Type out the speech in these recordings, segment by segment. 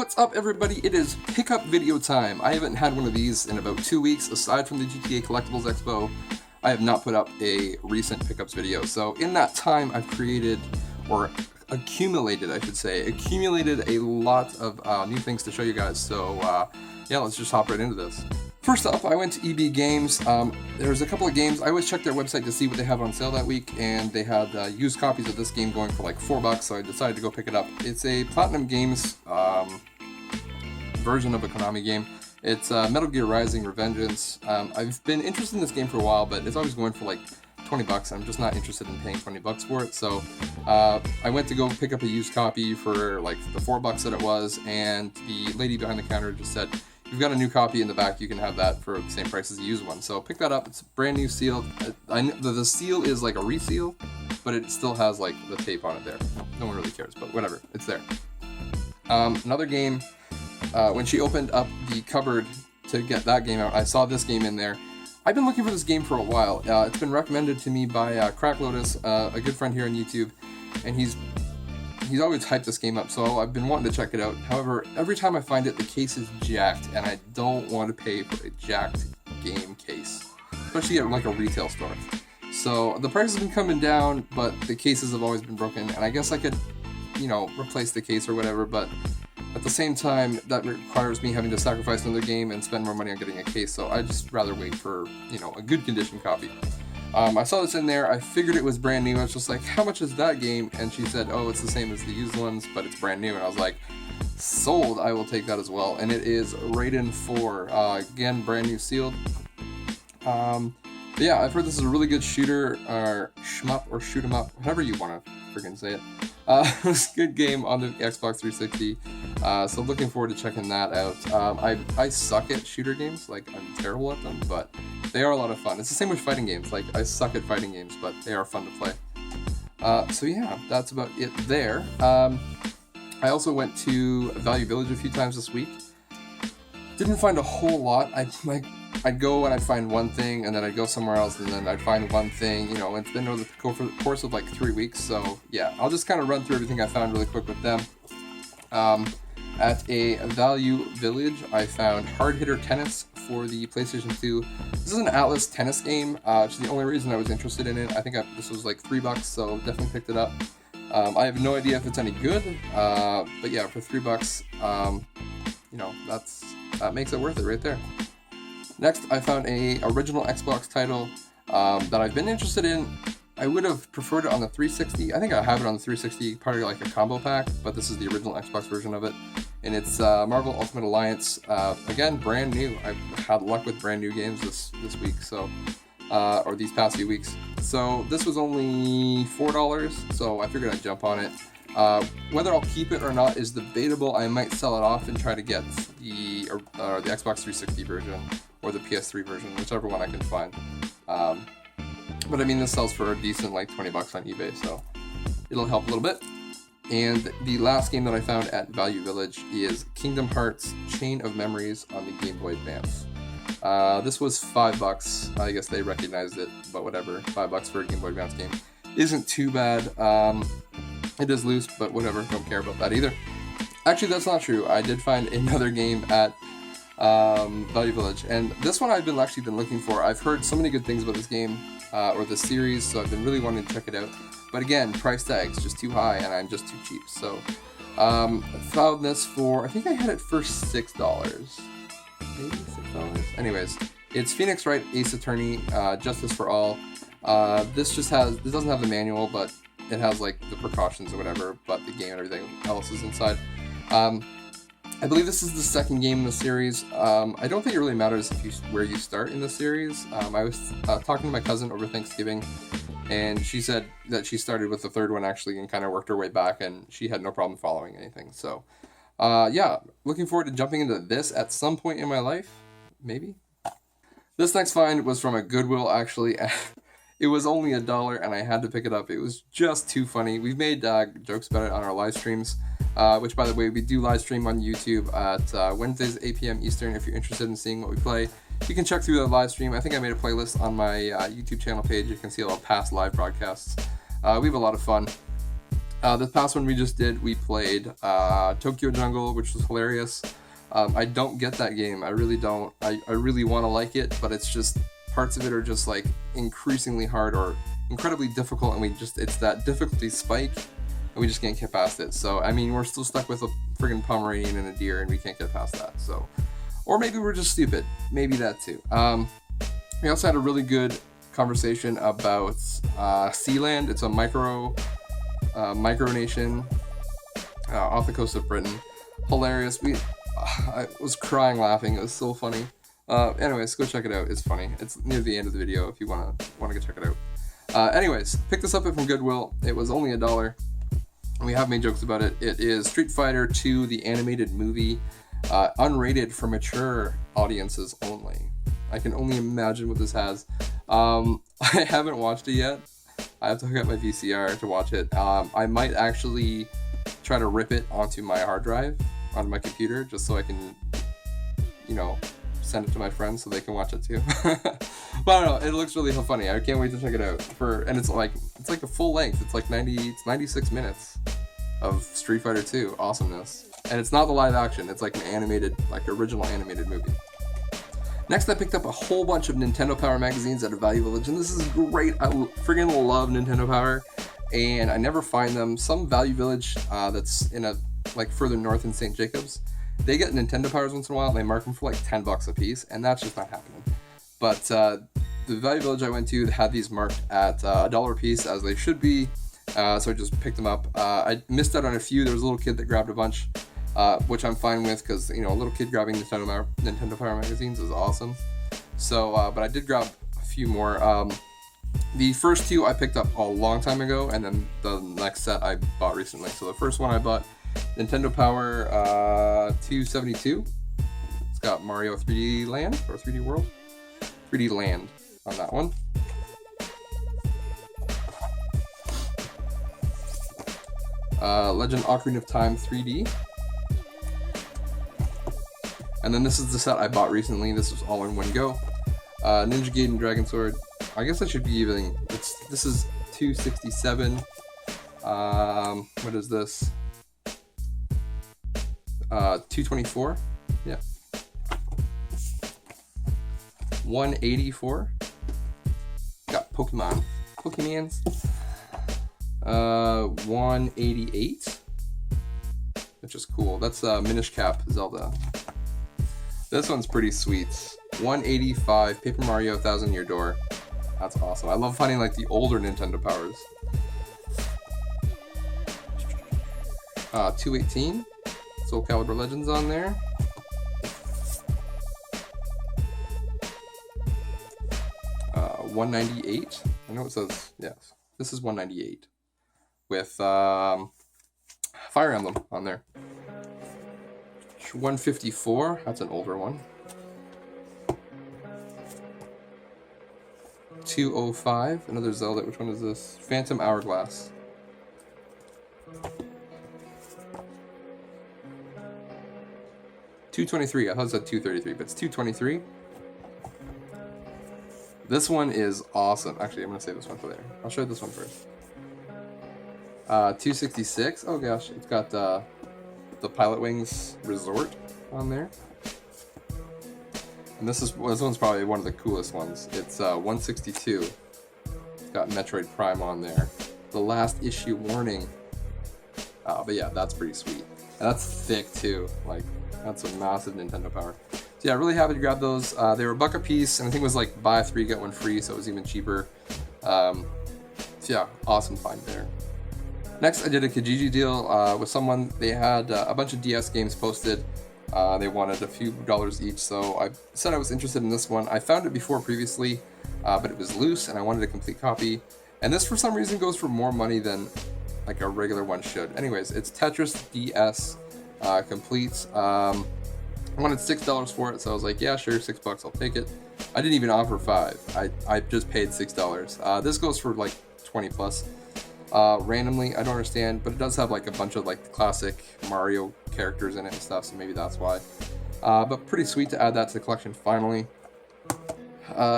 What's up, everybody? It is pickup video time. I haven't had one of these in about 2 weeks. Aside from the GTA Collectibles Expo, I have not put up a recent pickups video. So in that time, I've created, or accumulated, I should say, a lot of new things to show you guys. So yeah, let's just hop right into this. First up, I went to EB Games. There's a couple of games. I always check their website to see what they have on sale that week, and they had used copies of this game going for like $4, so I decided to go pick it up. It's a Platinum Games version of a Konami game. It's Metal Gear Rising: Revengeance. I've been interested in this game for a while, but it's always going for like $20. I'm just not interested in paying $20 for it, so I went to go pick up a used copy for like the $4 that it was, and the lady behind the counter just said, "You've got a new copy in the back, you can have that for the same price as the used one." So pick that up. It's brand new sealed. The seal is like a reseal, but it still has like the tape on it there. No one really cares, but whatever, it's there. Another game, when she opened up the cupboard to get that game out, I saw this game in there. I've been looking for this game for a while. It's been recommended to me by Crack Lotus, a good friend here on YouTube, and he's always hyped this game up, so I've been wanting to check it out. However, every time I find it, the case is jacked, and I don't want to pay for a jacked game case, especially at like a retail store. So the price has been coming down, but the cases have always been broken, and I guess I could, replace the case or whatever, but at the same time, that requires me having to sacrifice another game and spend more money on getting a case, so I'd just rather wait for, a good condition copy. I saw this in there, I figured it was brand new. I was just like, how much is that game? And she said, oh, it's the same as the used ones, but it's brand new. And I was like, sold, I will take that as well. And it is Raiden 4, again, brand new sealed. But yeah, I've heard this is a really good shooter, or shmup, or shoot 'em up, however you want to freaking say it. It's a good game on the Xbox 360, so looking forward to checking that out. I suck at shooter games, like I'm terrible at them, but they are a lot of fun. It's the same with fighting games, like I suck at fighting games, but they are fun to play. So yeah, that's about it there. I also went to Value Village a few times this week. Didn't find a whole lot. I'd go and I'd find one thing, and then I'd go somewhere else, and then I'd find one thing, it's been over the course of like 3 weeks, so yeah, I'll just kind of run through everything I found really quick with them. At a Value Village, I found Hard Hitter Tennis for the PlayStation 2. This is an Atlas tennis game, which is the only reason I was interested in it. I think this was like $3, so definitely picked it up. I have no idea if it's any good, but yeah, for $3, that makes it worth it right there. Next, I found a original Xbox title that I've been interested in. I would have preferred it on the 360. I think I have it on the 360, part of like a combo pack, but this is the original Xbox version of it. And it's Marvel Ultimate Alliance. Again, brand new. I've had luck with brand new games this week, so or these past few weeks. So this was only $4, so I figured I'd jump on it. Whether I'll keep it or not is debatable. I might sell it off and try to get the Xbox 360 version or the PS3 version, whichever one I can find. But I mean, this sells for a decent like $20 on eBay, so it'll help a little bit. And the last game that I found at Value Village is Kingdom Hearts Chain of Memories on the Game Boy Advance. This was $5. I guess they recognized it, but whatever. $5 for a Game Boy Advance game isn't too bad. It is loose, but whatever. Don't care about that either. Actually, that's not true. I did find another game at Value Village, and this one I've actually been looking for. I've heard so many good things about this game, or this series, so I've been really wanting to check it out. But again, price tag's just too high, and I'm just too cheap. So, I found this for, I think I had it for $6. Maybe $6? Anyways, it's Phoenix Wright Ace Attorney, Justice for All. This doesn't have the manual, but it has like the precautions or whatever, but the game and everything else is inside. I believe this is the second game in the series. I don't think it really matters where you start in the series. I was talking to my cousin over Thanksgiving, and she said that she started with the third one actually and kind of worked her way back, and she had no problem following anything. So, yeah, looking forward to jumping into this at some point in my life, maybe. This next find was from a Goodwill actually. It was only $1, and I had to pick it up. It was just too funny. We've made jokes about it on our live streams, which, by the way, we do live stream on YouTube at Wednesdays, 8 p.m. Eastern. If you're interested in seeing what we play, you can check through the live stream. I think I made a playlist on my YouTube channel page. You can see all past live broadcasts. We have a lot of fun. This past one we just did, we played Tokyo Jungle, which was hilarious. I don't get that game. I really don't. I really want to like it, but it's just parts of it are just like increasingly hard or incredibly difficult, and it's that difficulty spike, and we just can't get past it. So I mean, we're still stuck with a friggin' Pomeranian and a deer, and we can't get past that. So, or maybe we're just stupid. Maybe that too. We also had a really good conversation about Sealand. It's a micronation off the coast of Britain. Hilarious. I was crying laughing. It was so funny. Anyways, go check it out. It's funny. It's near the end of the video if you wanna go check it out. Anyways, pick this up from Goodwill. It was only $1. We have made jokes about it. It is Street Fighter 2, the animated movie, unrated for mature audiences only. I can only imagine what this has. I haven't watched it yet. I have to hook up my VCR to watch it. I might actually try to rip it onto my hard drive on my computer just so I can, send it to my friends so they can watch it too. But I don't know, it looks really funny. I can't wait to check it out. And it's like a full length. It's 96 minutes of Street Fighter 2 awesomeness. And it's not the live action. It's like an animated, original animated movie. Next, I picked up a whole bunch of Nintendo Power magazines at a Value Village, and this is great. I friggin' love Nintendo Power, and I never find them. Some Value Village that's in further north in St. Jacobs, they get Nintendo Powers once in a while, and they mark them for $10 a piece, and that's just not happening. But the Value Village I went to had these marked at $1 a piece, as they should be, so I just picked them up. I missed out on a few. There was a little kid that grabbed a bunch. Which I'm fine with because, a little kid grabbing Nintendo Power magazines is awesome. So, but I did grab a few more. The first two I picked up a long time ago, and then the next set I bought recently. So the first one I bought, Nintendo Power 272. It's got Mario 3D Land, or 3D World? 3D Land on that one. Legend Ocarina of Time 3D. And then this is the set I bought recently. This was all in one go. Ninja Gaiden Dragon Sword. I guess I should be even. This is 267. What is this? 224. Yeah. 184. Got Pokemons. 188. Which is cool. That's Minish Cap Zelda. This one's pretty sweet. 185, Paper Mario 1000 Year Door. That's awesome. I love finding the older Nintendo Powers. 218, Soul Calibur Legends on there. Uh, 198. I know it says, yes. This is 198 with Fire Emblem on there. 154, that's an older one. 205, another Zelda. Which one is this? Phantom Hourglass. 223. I thought it said 233, but it's 223. This one is awesome. Actually, I'm gonna save this one for later. I'll show you this one first. 266. Oh gosh, it's got the Pilot Wings Resort on there. And this one's probably one of the coolest ones. It's 162. It's got Metroid Prime on there. The last issue warning. But yeah, that's pretty sweet. And that's thick too. That's a massive Nintendo Power. So yeah, really happy to grab those. They were $1 a piece, and I think it was buy 3 get 1 free, so it was even cheaper. So yeah, awesome find there. Next, I did a Kijiji deal with someone. They had a bunch of DS games posted. They wanted a few dollars each, so I said I was interested in this one. I found it before previously, but it was loose, and I wanted a complete copy. And this, for some reason, goes for more money than a regular one should. Anyways, it's Tetris DS complete. I wanted $6 for it, so I was like, yeah, sure, $6, I'll take it. I didn't even offer $5. I just paid $6. This goes for 20 plus. Randomly, I don't understand, but it does have a bunch of the classic Mario characters in it and stuff, so maybe that's why. But pretty sweet to add that to the collection finally.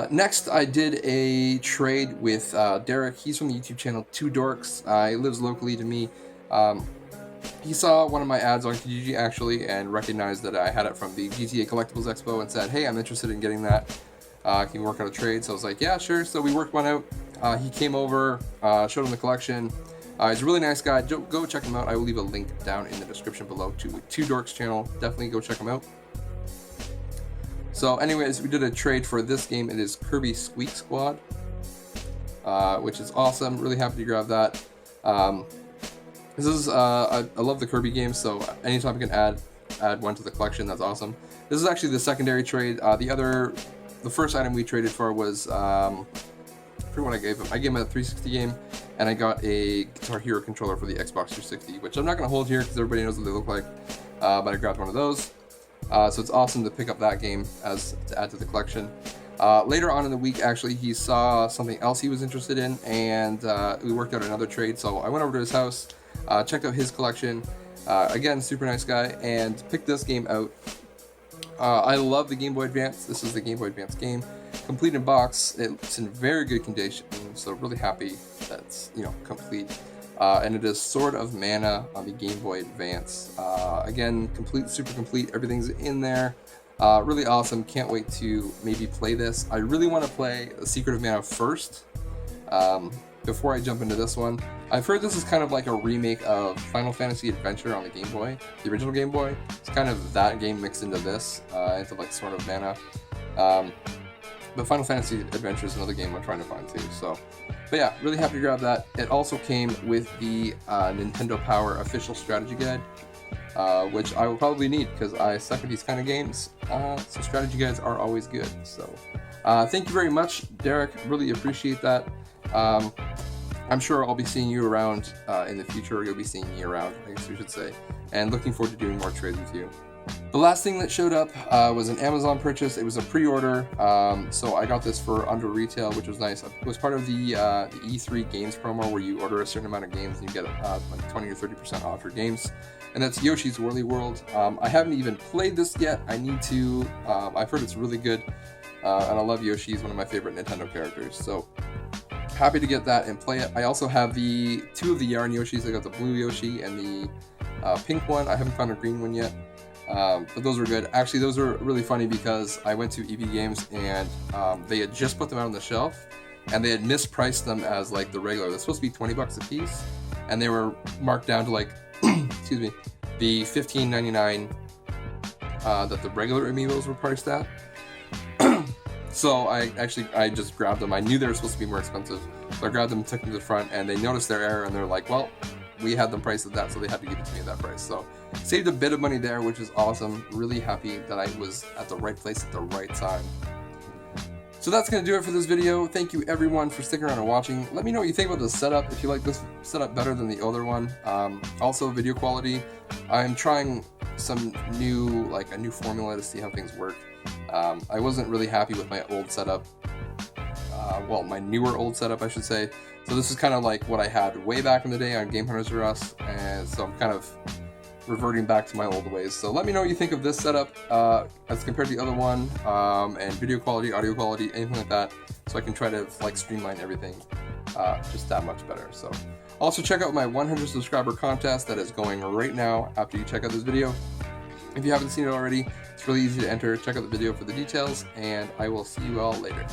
Next, I did a trade with Derek. He's from the YouTube channel Two Dorks. He lives locally to me. He saw one of my ads on Kijiji actually and recognized that I had it from the GTA Collectibles Expo and said, hey, I'm interested in getting that. Can you work out a trade? So I was like, yeah, sure. So we worked one out. He came over, showed him the collection. He's a really nice guy. Go check him out. I will leave a link down in the description below to Two Dorks channel. Definitely go check him out. So anyways, we did a trade for this game. It is Kirby Squeak Squad, which is awesome. Really happy to grab that. This is I love the Kirby games, so anytime I can add one to the collection, that's awesome. This is actually the secondary trade. The first item we traded for was I forget what I gave him. I gave him a 360 game, and I got a Guitar Hero controller for the Xbox 360, which I'm not going to hold here because everybody knows what they look like, but I grabbed one of those. So it's awesome to pick up that game to add to the collection. Later on in the week, actually, he saw something else he was interested in, and we worked out another trade. So I went over to his house, checked out his collection. Again, super nice guy, and picked this game out. I love the Game Boy Advance. This is the Game Boy Advance game, complete in box. It's in very good condition, so really happy that's complete. And it is Sword of Mana on the Game Boy Advance. Again, super complete. Everything's in there. Really awesome. Can't wait to maybe play this. I really want to play Secret of Mana first before I jump into this one. I've heard this is kind of like a remake of Final Fantasy Adventure on the Game Boy, the original Game Boy. It's kind of that game mixed into this, into like Sword of Mana. But Final Fantasy Adventure is another game I'm trying to find too. But yeah, really happy to grab that. It also came with the Nintendo Power official strategy guide, which I will probably need because I suck at these kind of games. So strategy guides are always good. So thank you very much, Derek. Really appreciate that. I'm sure I'll be seeing you around in the future. You'll be seeing me around, I guess we should say. And looking forward to doing more trades with you. The last thing that showed up was an Amazon purchase. It was a pre-order, so I got this for under retail, which was nice. It was part of the E3 games promo where you order a certain amount of games and you get like 20 or 30% off your games. And that's Yoshi's Woolly World. I haven't even played this yet. I need to. I've heard it's really good, and I love Yoshi. He's one of my favorite Nintendo characters. So happy to get that and play it. I also have two of the Yarn Yoshis. I got the blue Yoshi and the pink one. I haven't found a green one yet. But those were good. Actually, those were really funny because I went to EB Games and they had just put them out on the shelf and they had mispriced them as like the regular. They're supposed to be 20 bucks a piece and they were marked down to like, excuse me, the $15.99 that the regular amiibos were priced at. So I just grabbed them. I knew they were supposed to be more expensive. So I grabbed them, took them to the front, and they noticed their error and they're like, well, we had them priced at that, so they had to give it to me at that price. So saved a bit of money there, which is awesome. Really happy that I was at the right place at the right time. So that's going to do it for this video. Thank you everyone for sticking around and watching. Let me know what you think about the setup, if you like this setup better than the other one. Also video quality. I'm trying some new, like a new formula to see how things work. I wasn't really happy with my old setup. Well, my newer old setup, I should say. So this is kind of like what I had way back in the day on Game Hunters R Us, and so I'm kind of reverting back to my old ways. So let me know what you think of this setup as compared to the other one, and video quality, audio quality, anything like that, so I can try to like streamline everything just that much better. So also check out my 100 subscriber contest that is going right now after you check out this video. If you haven't seen it already, it's really easy to enter. Check out the video for the details, and I will see you all later.